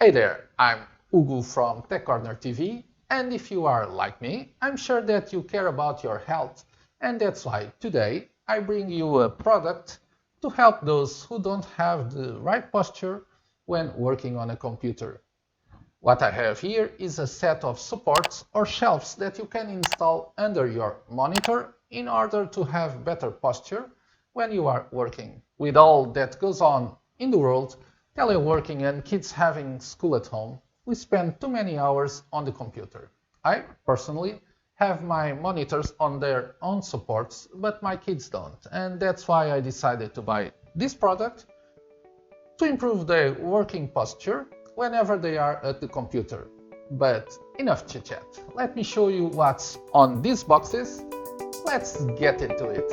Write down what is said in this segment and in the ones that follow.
Hey there, I'm Ugo from TechCornerTV, and if you are like me, I'm sure that you care about your health, and that's why today I bring you a product to help those who don't have the right posture when working on a computer. What I have here is a set of supports or shelves that you can install under your monitor in order to have better posture when you are working. With all that goes on in the world, teleworking and kids having school at home, we spend too many hours on the computer. I personally have my monitors on their own supports, but my kids don't, and that's why I decided to buy this product to improve their working posture whenever they are at the computer. But enough chit-chat. Let me show you what's on these boxes. Let's get into it.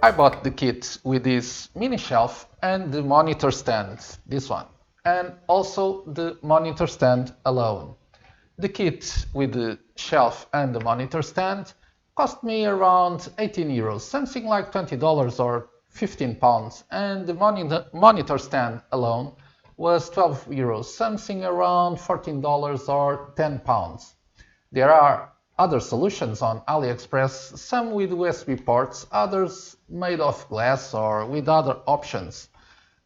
I bought the kit with this mini shelf and the monitor stand, this one, and also the monitor stand alone. The kit with the shelf and the monitor stand cost me around 18 euros, something like $20 or 15 pounds, and the monitor stand alone was 12 euros, something around $14 or 10 pounds. There are other solutions on AliExpress, some with USB ports, others made of glass or with other options,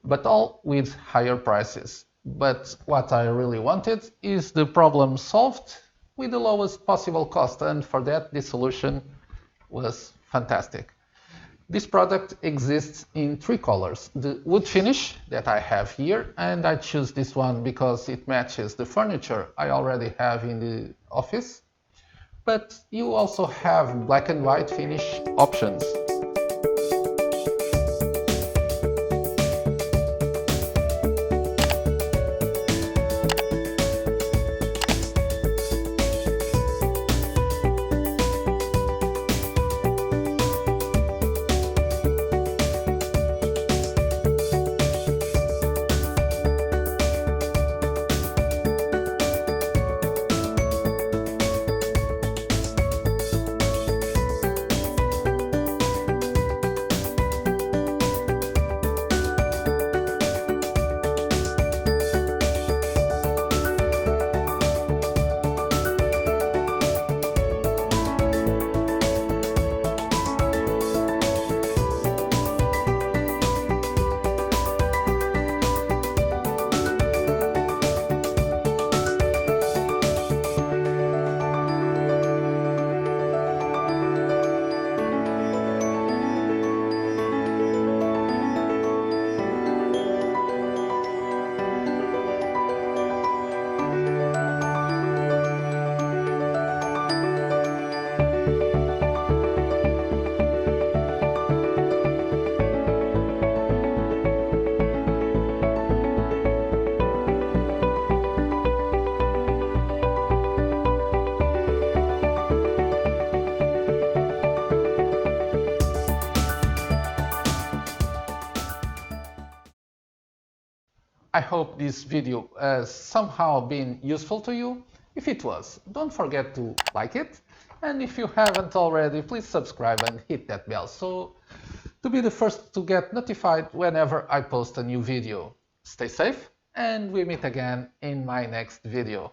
but all with higher prices. But what I really wanted is the problem solved with the lowest possible cost, and for that the solution was fantastic. This product exists in three colors: the wood finish that I have here, and I choose this one because it matches the furniture I already have in the office. But you also have black and white finish options. I hope this video has somehow been useful to you. If it was, don't forget to like it. And if you haven't already, please subscribe and hit that bell to be the first to get notified whenever I post a new video. Stay safe, and we meet again in my next video.